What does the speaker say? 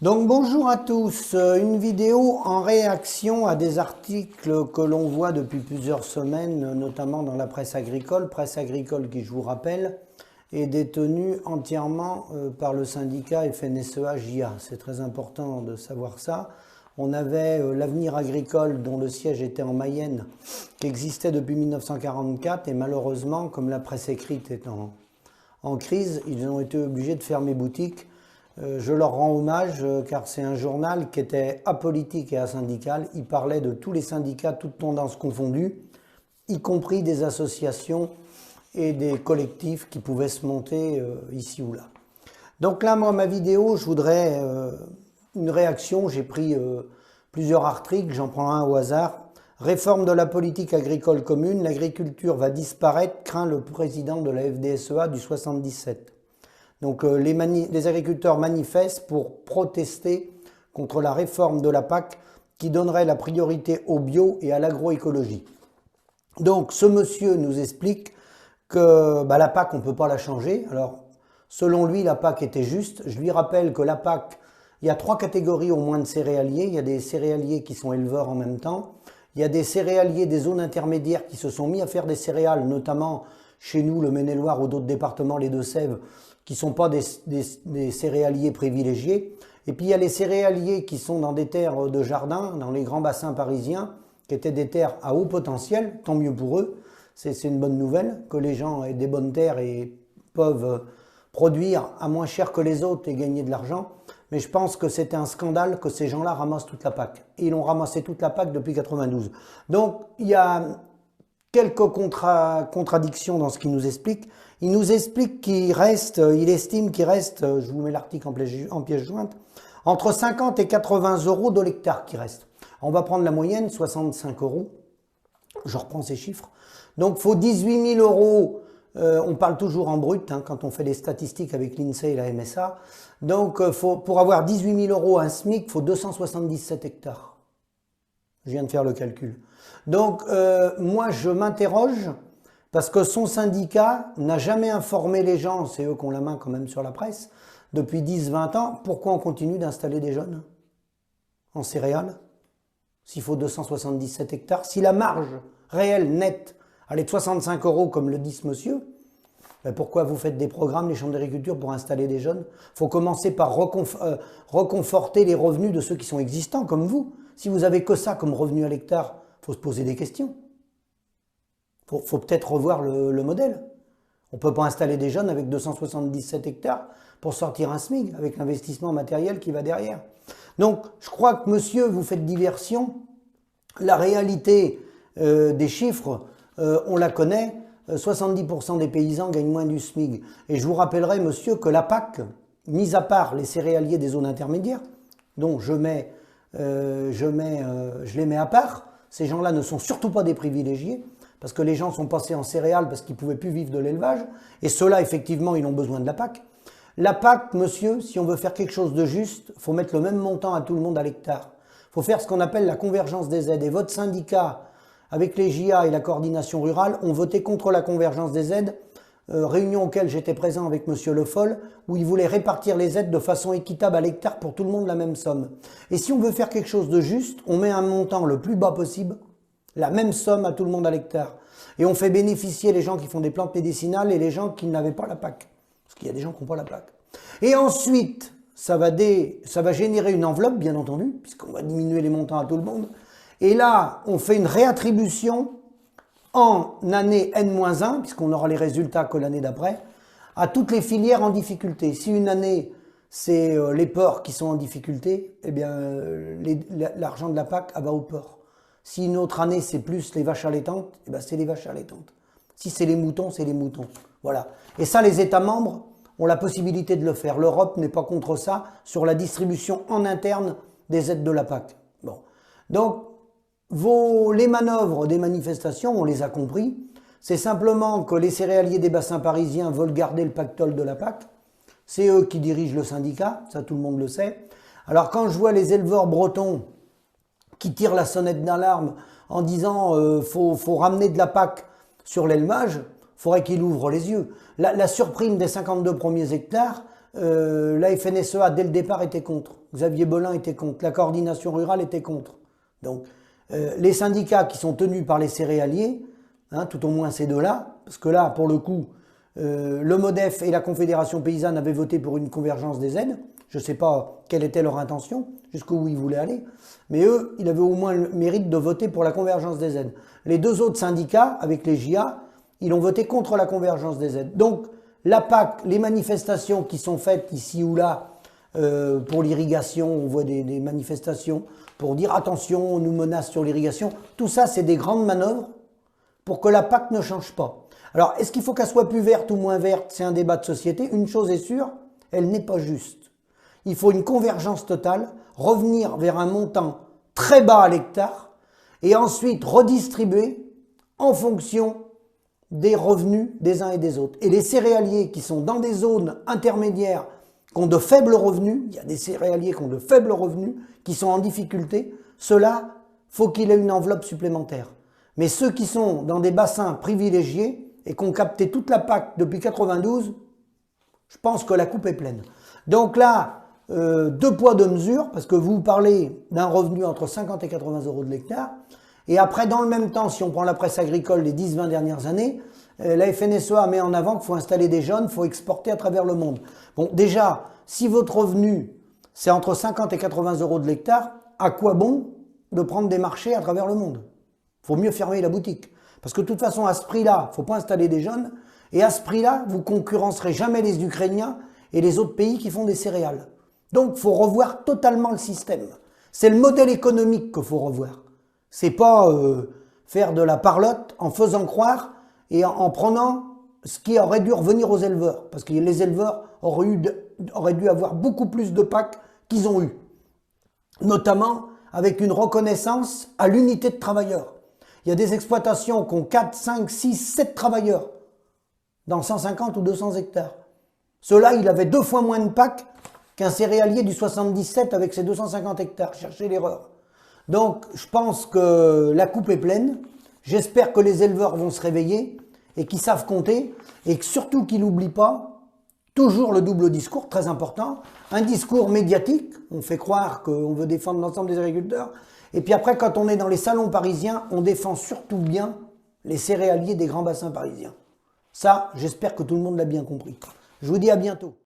Donc bonjour à tous, une vidéo en réaction à des articles que l'on voit depuis plusieurs semaines, notamment dans la presse agricole qui, je vous rappelle, est détenue entièrement par le syndicat FNSEA-JA. C'est très important de savoir ça. On avait l'Avenir agricole dont le siège était en Mayenne, qui existait depuis 1944 et malheureusement, comme la presse écrite est en crise, ils ont été obligés de fermer boutique. Je leur rends hommage car c'est un journal qui était apolitique et asyndical. Il parlait de tous les syndicats, toutes tendances confondues, y compris des associations et des collectifs qui pouvaient se monter ici ou là. Donc là, moi, ma vidéo, je voudrais une réaction. J'ai pris plusieurs articles, j'en prends un au hasard. Réforme de la politique agricole commune, l'agriculture va disparaître, craint le président de la FDSEA du 77. Donc les agriculteurs manifestent pour protester contre la réforme de la PAC qui donnerait la priorité au bio et à l'agroécologie. Donc ce monsieur nous explique que la PAC, on ne peut pas la changer. Alors selon lui, la PAC était juste. Je lui rappelle que la PAC, il y a 3 catégories au moins de céréaliers. Il y a des céréaliers qui sont éleveurs en même temps. Il y a des céréaliers des zones intermédiaires qui se sont mis à faire des céréales, notamment chez nous, le Maine-et-Loire ou d'autres départements, les Deux-Sèvres, qui ne sont pas des céréaliers privilégiés. Et puis il y a les céréaliers qui sont dans des terres de jardin, dans les grands bassins parisiens, qui étaient des terres à haut potentiel, tant mieux pour eux. C'est une bonne nouvelle, que les gens aient des bonnes terres et peuvent produire à moins cher que les autres et gagner de l'argent. Mais je pense que c'était un scandale que ces gens-là ramassent toute la PAC. Et ils ont ramassé toute la PAC depuis 92. Donc il y a quelques contradictions dans ce qu'il nous explique. Il nous explique qu'il estime qu'il reste, je vous mets l'article en pièce jointe, entre 50 et 80 euros de l'hectare qui reste. On va prendre la moyenne, 65 euros. Je reprends ces chiffres. Donc, il faut 18 000 euros. On parle toujours en brut quand on fait les statistiques avec l'INSEE et la MSA. Donc, pour avoir 18 000 euros à un SMIC, il faut 277 hectares. Je viens de faire le calcul. Donc, moi, je m'interroge parce que son syndicat n'a jamais informé les gens, c'est eux qui ont la main quand même sur la presse, depuis 10-20 ans, pourquoi on continue d'installer des jeunes en céréales, s'il faut 277 hectares, si la marge réelle, nette, elle est de 65 euros comme le dit ce monsieur, pourquoi vous faites des programmes, les chambres d'agriculture, pour installer des jeunes? Il faut commencer par reconforter les revenus de ceux qui sont existants, comme vous. Si vous avez que ça comme revenu à l'hectare, il faut se poser des questions. Il faut peut-être revoir le modèle. On ne peut pas installer des jeunes avec 277 hectares pour sortir un SMIC, avec l'investissement matériel qui va derrière. Donc, je crois que monsieur, vous faites diversion. La réalité des chiffres, on la connaît. 70% des paysans gagnent moins du SMIC. Et je vous rappellerai, monsieur, que la PAC, mis à part les céréaliers des zones intermédiaires, dont je les mets à part, ces gens-là ne sont surtout pas des privilégiés, parce que les gens sont passés en céréales parce qu'ils ne pouvaient plus vivre de l'élevage, et ceux-là, effectivement, ils ont besoin de la PAC. La PAC, monsieur, si on veut faire quelque chose de juste, il faut mettre le même montant à tout le monde à l'hectare. Il faut faire ce qu'on appelle la convergence des aides. Et votre syndicat, avec les JA et la coordination rurale, ont voté contre la convergence des aides, réunion auquel j'étais présent avec monsieur Le Foll, où il voulait répartir les aides de façon équitable à l'hectare pour tout le monde la même somme. Et si on veut faire quelque chose de juste, on met un montant le plus bas possible, la même somme à tout le monde à l'hectare. Et on fait bénéficier les gens qui font des plantes médicinales et les gens qui n'avaient pas la PAC. Parce qu'il y a des gens qui n'ont pas la PAC. Et ensuite, ça va générer une enveloppe, bien entendu, puisqu'on va diminuer les montants à tout le monde. Et là, on fait une réattribution en année N-1, puisqu'on aura les résultats que l'année d'après, à toutes les filières en difficulté. Si une année, c'est les porcs qui sont en difficulté, eh bien, l'argent de la PAC va aux porcs. Si une autre année, c'est plus les vaches allaitantes, eh ben c'est les vaches allaitantes. Si c'est les moutons, c'est les moutons. Voilà. Et ça, les États membres ont la possibilité de le faire. L'Europe n'est pas contre ça sur la distribution en interne des aides de la PAC. Bon. Donc, les manœuvres des manifestations, on les a compris. C'est simplement que les céréaliers des bassins parisiens veulent garder le pactole de la PAC. C'est eux qui dirigent le syndicat, ça tout le monde le sait. Alors quand je vois les éleveurs bretons qui tirent la sonnette d'alarme en disant faut ramener de la PAC sur l'élevage, il faudrait qu'ils ouvrent les yeux. La surprime des 52 premiers hectares, la FNSEA, dès le départ, était contre. Xavier Belin était contre. La coordination rurale était contre. Donc, les syndicats qui sont tenus par les céréaliers, hein, tout au moins ces deux-là, parce que là, pour le coup, le MODEF et la Confédération paysanne avaient voté pour une convergence des aides. Je ne sais pas quelle était leur intention, jusqu'où ils voulaient aller, mais eux, ils avaient au moins le mérite de voter pour la convergence des aides. Les deux autres syndicats, avec les JA, ils ont voté contre la convergence des aides. Donc, la PAC, les manifestations qui sont faites ici ou là pour l'irrigation, on voit des manifestations pour dire attention, on nous menace sur l'irrigation, tout ça, c'est des grandes manœuvres pour que la PAC ne change pas. Alors, est-ce qu'il faut qu'elle soit plus verte ou moins verte? C'est un débat de société. Une chose est sûre, elle n'est pas juste. Il faut une convergence totale, revenir vers un montant très bas à l'hectare et ensuite redistribuer en fonction des revenus des uns et des autres. Et les céréaliers qui sont dans des zones intermédiaires, qui ont de faibles revenus, il y a des céréaliers qui ont de faibles revenus, qui sont en difficulté, ceux-là, faut qu'il ait une enveloppe supplémentaire. Mais ceux qui sont dans des bassins privilégiés et qui ont capté toute la PAC depuis 92, je pense que la coupe est pleine. Donc là, deux poids, deux mesures, parce que vous parlez d'un revenu entre 50 et 80 euros de l'hectare, et après, dans le même temps, si on prend la presse agricole des 10-20 dernières années, la FNSEA met en avant qu'il faut installer des jeunes, il faut exporter à travers le monde. Bon, déjà, si votre revenu, c'est entre 50 et 80 euros de l'hectare, à quoi bon de prendre des marchés à travers le monde? Il faut mieux fermer la boutique. Parce que de toute façon, à ce prix-là, il ne faut pas installer des jeunes, et à ce prix-là, vous concurrencerez jamais les Ukrainiens et les autres pays qui font des céréales. Donc, il faut revoir totalement le système. C'est le modèle économique qu'il faut revoir. C'est pas faire de la parlotte en faisant croire et en prenant ce qui aurait dû revenir aux éleveurs. Parce que les éleveurs auraient dû avoir beaucoup plus de PAC qu'ils ont eu. Notamment avec une reconnaissance à l'unité de travailleurs. Il y a des exploitations qui ont 4, 5, 6, 7 travailleurs dans 150 ou 200 hectares. Ceux-là, il avait 2 fois moins de PAC qu'un céréalier du 77 avec ses 250 hectares. Cherchez l'erreur. Donc, je pense que la coupe est pleine. J'espère que les éleveurs vont se réveiller et qu'ils savent compter et que surtout qu'ils n'oublient pas toujours le double discours, très important. Un discours médiatique, on fait croire qu'on veut défendre l'ensemble des agriculteurs. Et puis après, quand on est dans les salons parisiens, on défend surtout bien les céréaliers des grands bassins parisiens. Ça, j'espère que tout le monde l'a bien compris. Je vous dis à bientôt.